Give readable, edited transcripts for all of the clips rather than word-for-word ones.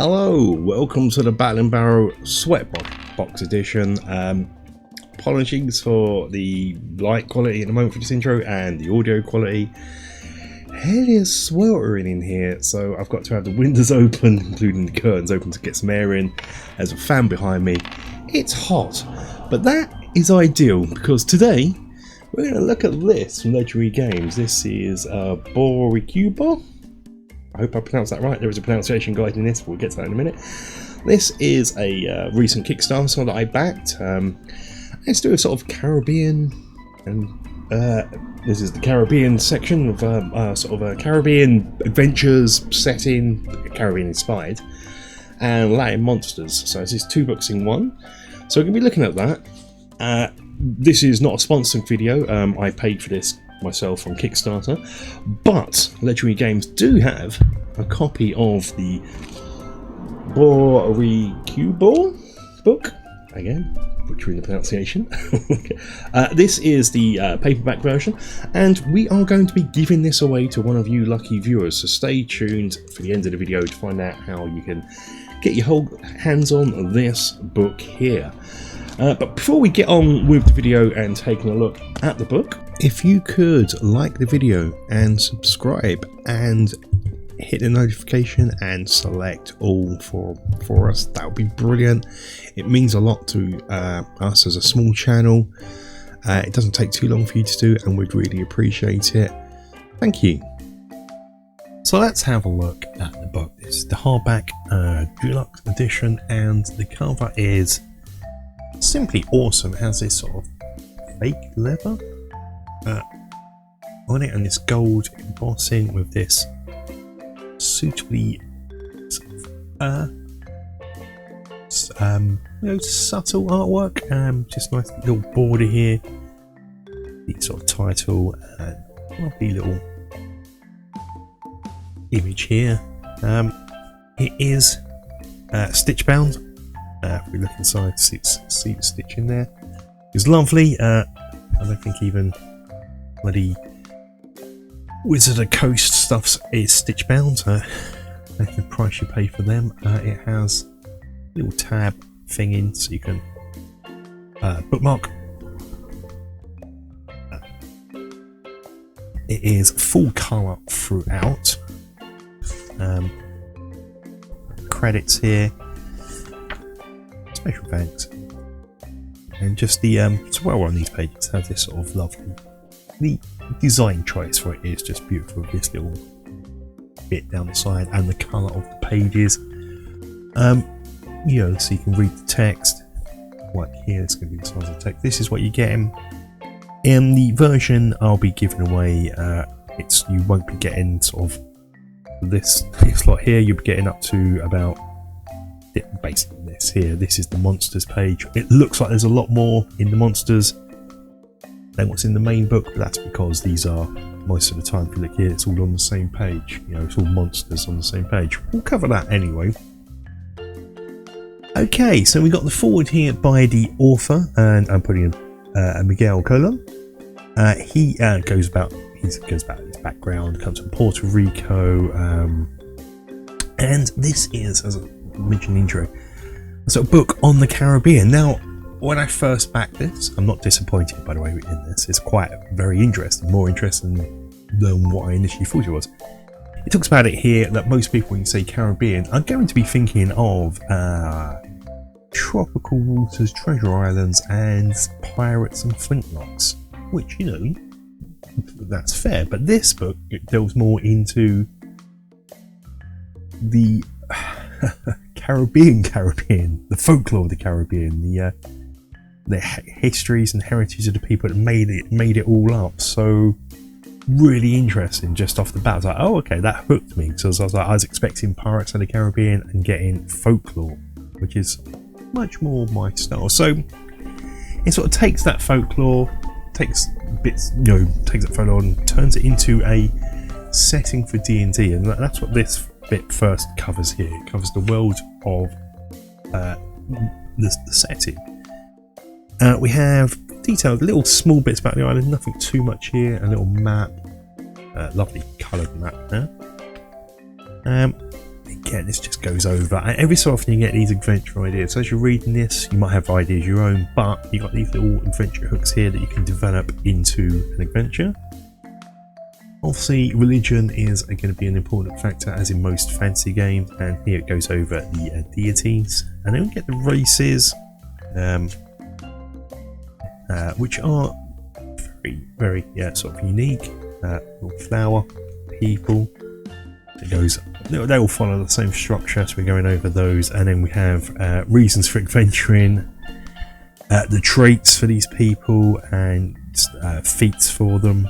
Hello, welcome to the Battle and Barrow Sweatbox edition. Apologies for the light quality at the moment for this intro and the audio quality. Hell is sweltering in here, so I've got to have the windows open, including the curtains open to get some air in. There's a fan behind me. It's hot, but that is ideal because today we're going to look at this from Legendary Games. This is Boricubos. I hope I pronounced that right. There is a pronunciation guide in this, but we'll get to that in a minute. This is a recent Kickstarter song that I backed. Let's do a sort of Caribbean, and this is the Caribbean section of sort of a Caribbean adventures setting, Caribbean inspired, and Latin monsters. So this is 2 books in one. So we're going to be looking at that. This is not a sponsored video. I paid for this myself on Kickstarter, but Legendary Games do have a copy of the Boricubos book. Again, butchering the pronunciation. This is the paperback version, and we are going to be giving this away to one of you lucky viewers, so stay tuned for the end of the video to find out how you can get your whole hands on this book here. But before we get on with the video and taking a look at the book, if you could like the video and subscribe and hit the notification and select all for us, that would be brilliant. It means a lot to us as a small channel. It doesn't take too long for you to do, and we'd really appreciate it. Thank you. So let's have a look at the book. This is the hardback deluxe edition, and the cover is simply awesome. It has this sort of fake leather on it, and this gold embossing with this suitably subtle artwork. Just nice little border here, the sort of title, and lovely little image here. It is stitch bound. If we look inside, see the stitch in there. It's lovely. I don't think even bloody Wizard of Coast stuff is stitch bound. The price you pay for them. It has a little tab thing in, so you can bookmark. It is full colour throughout. Credits here. Special thanks, and just the so well on these pages have this sort of lovely, the design choice for it is just beautiful. This little bit down the side and the colour of the pages, so you can read the text. Like here, it's going to be the size of the text. This is what you're getting in the version I'll be giving away. You won't be getting sort of this lot here. You'll be getting up to about basically this here. This is the monsters page. It looks like there's a lot more in the monsters than what's in the main book, but that's because these are, most of the time, if you look here, it's all on the same page. It's all monsters on the same page. We'll cover that anyway. Okay, so we got the forward here by the author, and I'm putting in a Miguel Colon. He goes about his background, comes from Puerto Rico, and this is, as I mentioned in the intro, a sort of book on the Caribbean. Now, when I first backed this, I'm not disappointed, by the way, in this. It's quite very interesting, more interesting than what I initially thought it was. It talks about it here that most people, when you say Caribbean, are going to be thinking of tropical waters, treasure islands, and pirates and flintlocks, which, that's fair. But this book, it delves more into the Caribbean, the folklore of the Caribbean, the histories and heritage of the people that made it all up. So really interesting just off the bat. I was like, oh, okay, that hooked me. So I was expecting Pirates of the Caribbean and getting folklore, which is much more my style. So it sort of takes that folklore, takes that folklore and turns it into a setting for D&D, and that's what this bit first covers here. It covers the world of the setting. We have detailed little small bits about the island, nothing too much here. A little map, lovely coloured map there. again, this just goes over, and every so often you get these adventure ideas. So as you're reading this, you might have ideas of your own, but you got these little adventure hooks here that you can develop into an adventure. Obviously, religion is going to be an important factor, as in most fantasy games, and here it goes over the deities. And then we get the races, which are very sort of unique. Little flower people. It goes. They all follow the same structure, so we're going over those, and then we have reasons for adventuring, the traits for these people, and feats for them.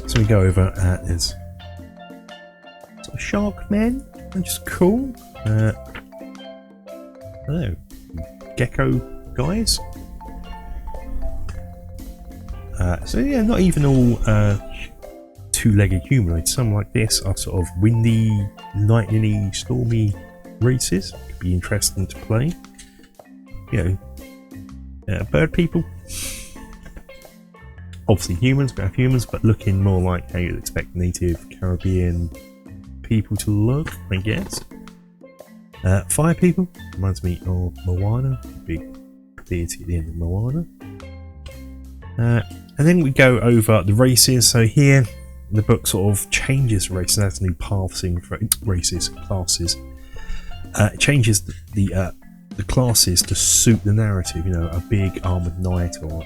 So we go over. There's sort of shark men, which is cool. I don't know, gecko guys. So yeah, not even all two-legged humanoids. Some like this are sort of windy, lightning-y, stormy races. Could be interesting to play. You know, bird people. Obviously humans, we have humans, but looking more like how you'd expect native Caribbean people to look, I guess. Fire people reminds me of Moana, big deity at the end of Moana. And then we go over the races. So here, the book sort of changes races. That's new pathing for races, classes. It changes the classes to suit the narrative. You know, a big armored knight or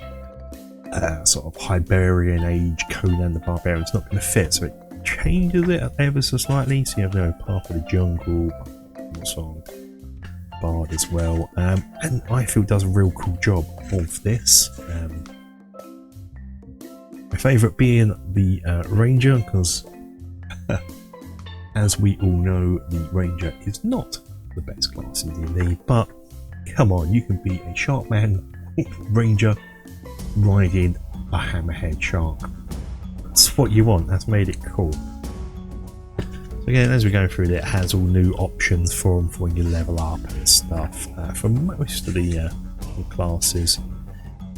sort of Iberian age Conan the Barbarian. It's not going to fit, so it changes it ever so slightly. So you have Path of the Jungle, song, Bard as well, and I feel does a real cool job of this. My favourite being the Ranger, because as we all know, the Ranger is not the best class in D&D, but come on, you can be a shark man Ranger riding a hammerhead shark. That's what you want. That's made it cool. So again, as we go through it has all new options for them for when you level up and stuff for most of the classes.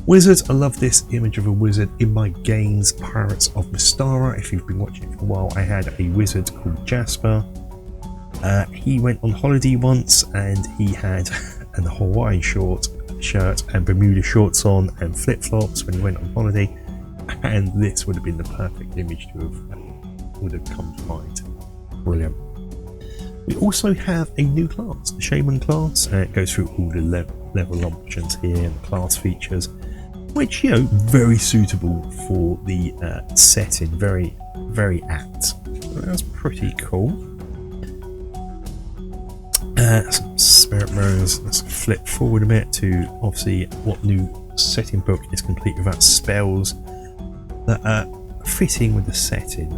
Wizards, I love this image of a wizard in my games, Pirates of Mystara. If you've been watching it for a while, I had a wizard called Jasper. He went on holiday once and he had a Hawaiian shirt and Bermuda shorts on and flip-flops when he went on holiday, and this would have been the perfect image to have come to mind. Brilliant. We also have a new class, the Shaman class. It goes through all the level options here and the class features, which, you know, very suitable for the setting, very apt. That's pretty cool. Some spirit mirrors. Let's flip forward a bit to obviously what new setting book is complete without spells that are fitting with the setting.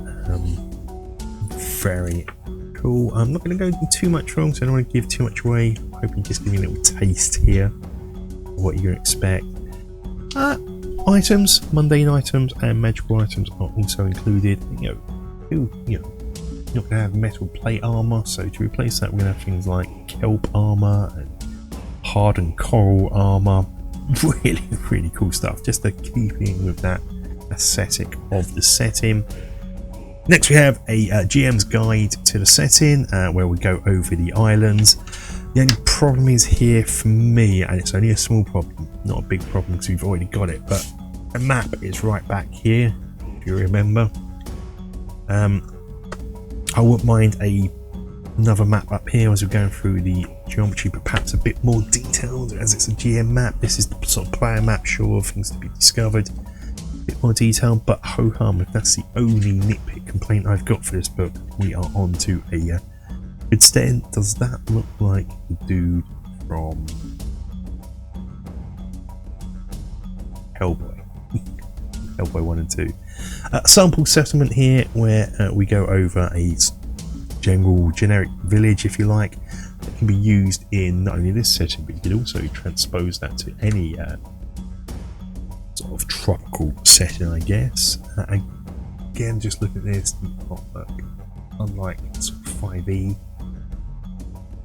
Very cool. I'm not going to go into too much wrong, so I don't want to give too much away. I'm hoping just give you a little taste here of what you're going to expect. Items, mundane items, and magical items are also included. You're not going to have metal plate armor, so to replace that, we're going to have things like kelp armor and hardened coral armor. Really cool stuff, just to keep in with that aesthetic of the setting. Next, we have a GM's guide to the setting, where we go over the islands. The only problem is here for me, and it's only a small problem, not a big problem because we've already got it, but the map is right back here, if you remember. I wouldn't mind another map up here as we're going through the geometry, but perhaps a bit more detailed as it's a GM map. This is the sort of player map, sure, things to be discovered. A bit more detailed, but ho-hum, if that's the only nitpick complaint I've got for this book, we are on to a good stand. Does that look like the dude from Hellboy? Hellboy 1 and 2. Sample settlement here, where we go over a generic village, if you like, that can be used in not only this setting, but you can also transpose that to any sort of tropical setting, I guess. Again, just look at this, unlike sort of 5e,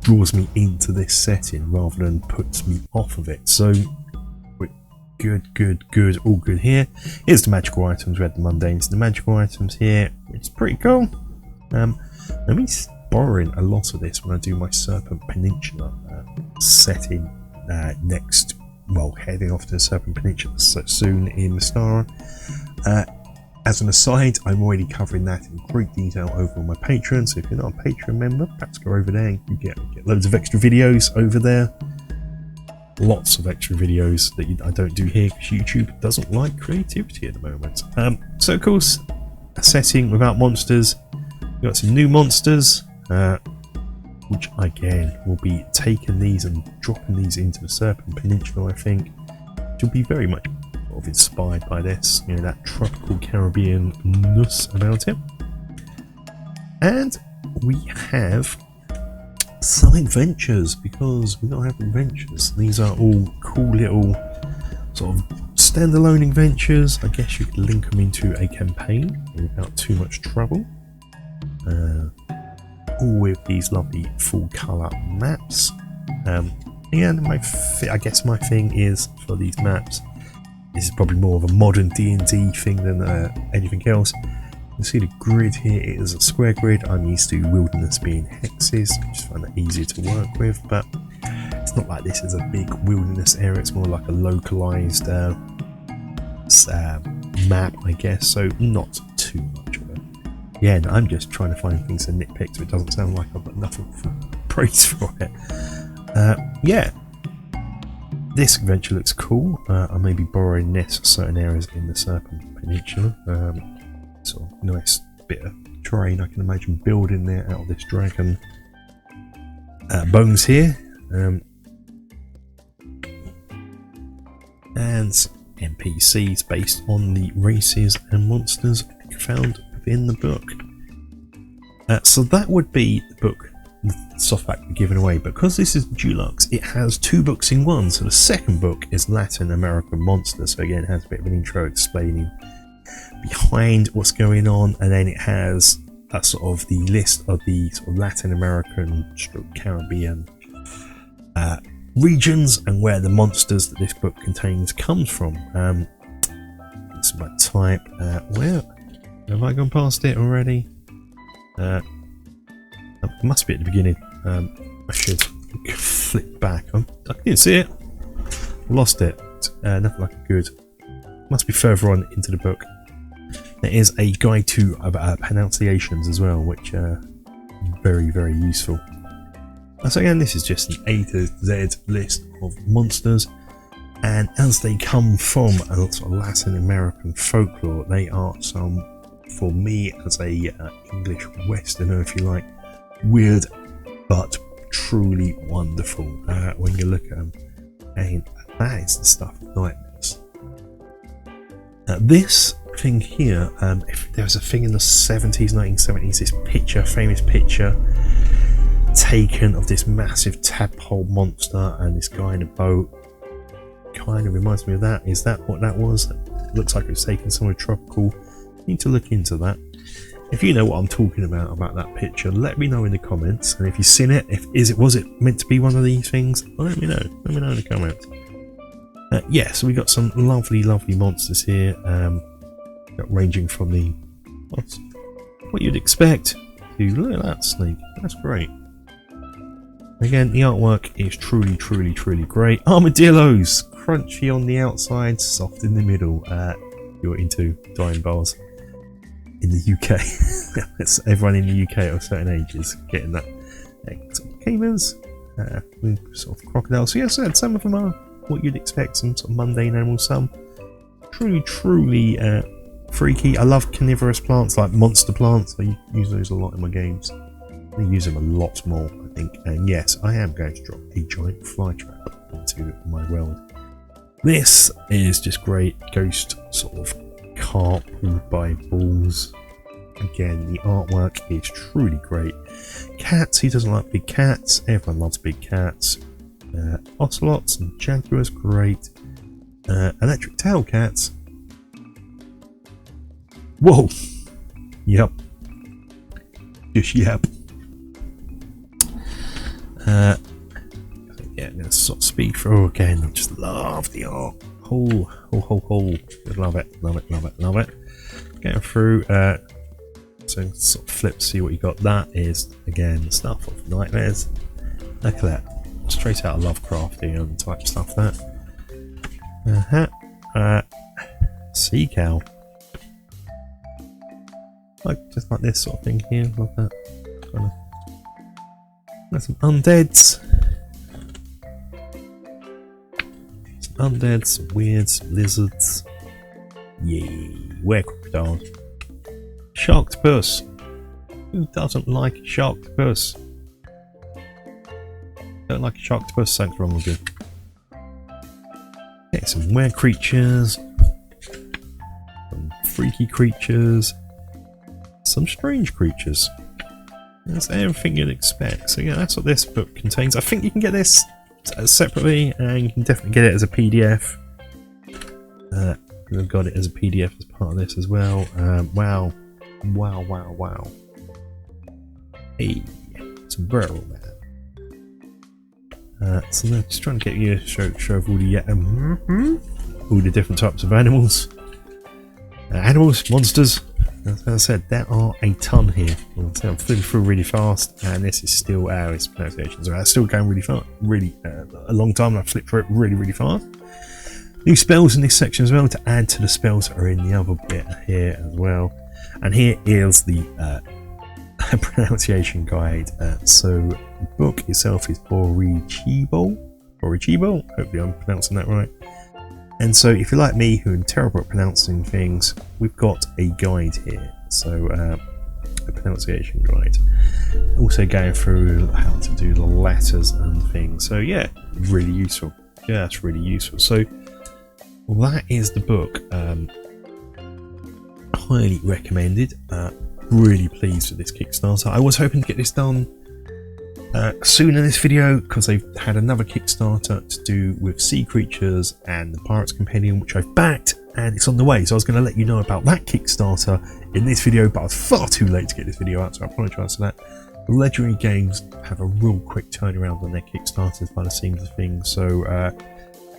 draws me into this setting rather than puts me off of it. So good, all good here. Here's the magical items. We had the mundanes, the magical items here, which is pretty cool. Let me borrowing a lot of this when I do my Serpent Peninsula setting next. Well, heading off to the Serpent Peninsula soon in Mystara. As an aside, I'm already covering that in great detail over on my Patreon, so if you're not a Patreon member, perhaps go over there and you get loads of extra videos over there. Lots of extra videos that I don't do here because YouTube doesn't like creativity at the moment. So of course, a setting without monsters. We've got some new monsters, which again will be taking these and dropping these into the Serpent Peninsula, I think, which will be very much sort of inspired by this, you know, that tropical Caribbean-ness about it. And we have some adventures, because we don't have adventures. These are all cool little sort of standalone adventures. I guess you could link them into a campaign without too much trouble. All with these lovely full colour maps. And I guess my thing is, for these maps, this is probably more of a modern D&D thing than anything else. You can see the grid here, it is a square grid. I'm used to wilderness being hexes, I just find that easier to work with, but it's not like this is a big wilderness area, it's more like a localised map, I guess, so not too much of it. Yeah, no, I'm just trying to find things to nitpick so it doesn't sound like I've got nothing for praise for it. Yeah, this adventure looks cool. I may be borrowing this certain areas in the Serpent Peninsula. Sort of nice bit of terrain I can imagine building there out of this dragon bones here. And NPCs based on the races and monsters found within the book. So that would be the book, the softback we're giving away. Because this is Deluxe, it has 2 books in one. So the second book is Latin American Monster. So again, it has a bit of an intro explaining behind what's going on, and then it has a sort of the list of the sort of Latin American Caribbean regions and where the monsters that this book contains comes from. It's my type. Where have I gone past it already? It must be at the beginning. I should flip back. I didn't see it. Lost it. Nothing like a good. Must be further on into the book. There is a guide to pronunciations as well, which are very, very useful. So again, this is just an A to Z list of monsters, and as they come from a lot of Latin American folklore, they are some, for me as a English Westerner, if you like, weird but truly wonderful when you look at them. And that is the stuff of nightmares. This thing here, if there was a thing in the 70s, 1970s, this picture, famous picture taken of this massive tadpole monster and this guy in a boat, kind of reminds me of that. Is that what that was? It looks like it was taken somewhere tropical. Need to look into that. If you know what I'm talking about that picture, let me know in the comments. And if you've seen it, was it meant to be one of these things? Let me know. Let me know in the comments. Yeah, so we got some lovely, lovely monsters here, ranging from the what you'd expect to look at that snake. That's great. Again, the artwork is truly, truly, truly great. Armadillos, crunchy on the outside, soft in the middle. You're into diamond bars in the UK. That's everyone in the UK at certain ages getting that. Caimans, with sort of crocodiles. So yes, some of them are what you'd expect, some sort of mundane animals, some truly, truly freaky. I love carnivorous plants like monster plants. I use those a lot in my games. I use them a lot more, I think. And yes, I am going to drop a giant flytrap into my world. This is just great. Ghost sort of cart pulled by balls. Again, the artwork is truly great. Cats, who doesn't like big cats? Everyone loves big cats. Ocelots and jaguars, great. Electric tail cats. Whoa! Yep. Just yep. Yeah, I'm going to sort of speed through again. I just love the art. Oh. Love it. Getting through So sort of flip to see what you got. That is again stuff of nightmares. Look at that, straight out of Lovecraftian type stuff. That sea cow, like just like this sort of thing here, like that. Kind of. There's some undeads. Undead, some weird, some lizards. Yay, were-crocodiles. Sharktopus. Who doesn't like a sharktopus? Don't like a sharktopus, something's wrong with you. Okay, some were-creatures. Some freaky creatures. Some strange creatures. That's everything you'd expect. So yeah, that's what this book contains. I think you can get this separately, and you can definitely get it as a PDF. I've got it as a PDF as part of this as well. Wow. Hey, it's a barrel man. So they're just trying to get you to show off all the different types of animals. Animals, monsters. As I said, there are a ton here. I'm flipping through really fast, and this is still its pronunciations are still going really fast, really a long time. I flipped through it really fast. New spells in this section as well to add to the spells that are in the other bit here as well. And here is the pronunciation guide. So the book itself is Boricubos. Hopefully I'm pronouncing that right. And so if you're like me, who are terrible at pronouncing things, we've got a guide here. So a pronunciation guide. Also going through how to do the letters and things. So yeah, really useful. Yeah, it's really useful. So that is the book. Highly recommended. Really pleased with this Kickstarter. I was hoping to get this done soon in this video, because they've had another Kickstarter to do with sea creatures and the Pirates Companion, which I've backed, and it's on the way. So I was going to let you know about that Kickstarter in this video, but I was far too late to get this video out, so I apologise for that. Legendary Games have a real quick turnaround on their Kickstarters by the seams of things, so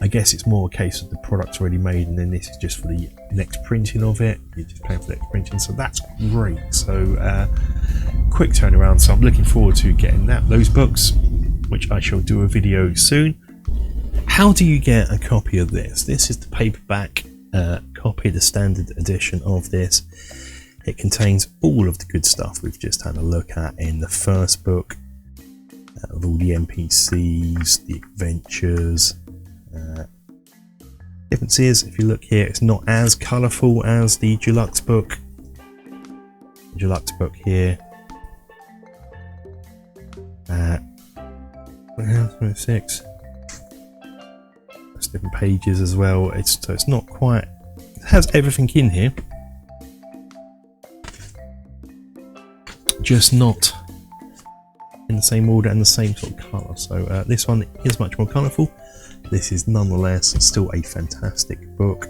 I guess it's more a case of the product's already made, and then this is just for the next printing of it. You're just paying for the next printing, so that's great. So quick turnaround. So I'm looking forward to getting those books, which I shall do a video soon. How do you get a copy of this? This is the paperback copy, the standard edition of this. It contains all of the good stuff we've just had a look at in the first book, of all the NPCs, the adventures. Difference is, if you look here, it's not as colourful as the deluxe book. The deluxe book here. 26. There's different pages as well. So it's not quite. It has everything in here, just not in the same order and the same sort of colour. So this one is much more colourful. This is nonetheless still a fantastic book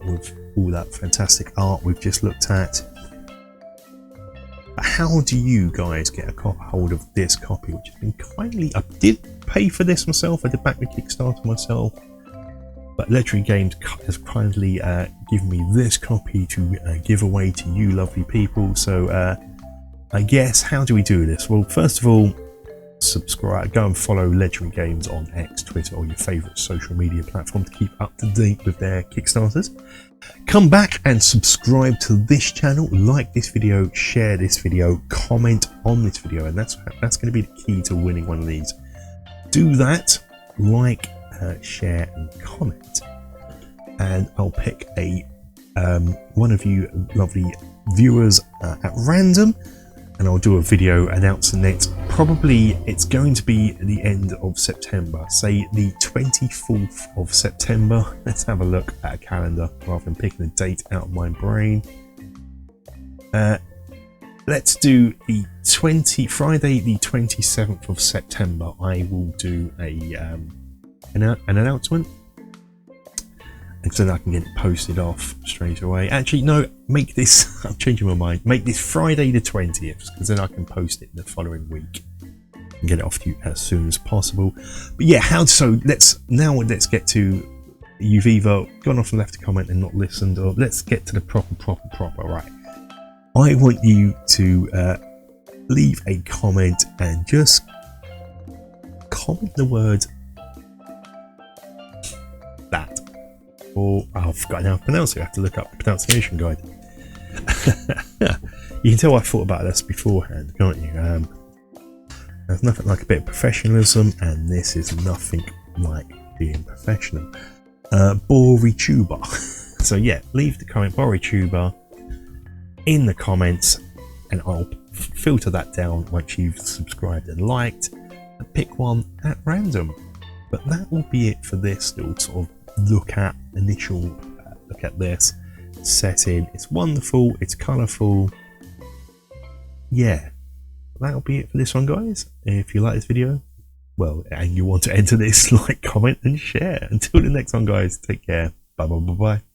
with all that fantastic art we've just looked at. But how do you guys get a hold of this copy, which has been kindly... I did pay for this myself, I did back the Kickstarter myself, but Legendary Games has kindly given me this copy to give away to you lovely people. So I guess, how do we do this? Well, first of all, subscribe, go and follow Legendary Games on X, Twitter, or your favourite social media platform to keep up to date with their Kickstarters. Come back and subscribe to this channel, like this video, share this video, comment on this video, and that's going to be the key to winning one of these. Do that, like, share and comment, and I'll pick a one of you lovely viewers at random, and I'll do a video announcing it. Probably it's going to be the end of September, say the 24th of September. Let's have a look at a calendar rather than picking a date out of my brain. Let's do the Friday the 27th of September. I will do an announcement, and so that I can get it posted off straight away. Actually, no, make this, I'm changing my mind, make this Friday the 20th, because then I can post it the following week and get it off to you as soon as possible. But yeah, let's get to, you've either gone off and left a comment and not listened, or let's get to the proper, right. I want you to leave a comment and just comment the word that. Or I've forgotten how to pronounce it. I have to look up the pronunciation guide. You can tell I thought about this beforehand, can't you? There's nothing like a bit of professionalism, and this is nothing like being professional. Boricubos. So yeah, leave the comment Boricubos in the comments, and I'll filter that down once you've subscribed and liked, and pick one at random. But that will be it for this little sort of initial look at this setting. It's wonderful, it's colourful. Yeah, that'll be it for this one, guys. If you like this video, well, and you want to enter this, like, comment and share. Until the next one, guys, take care. Bye bye bye bye.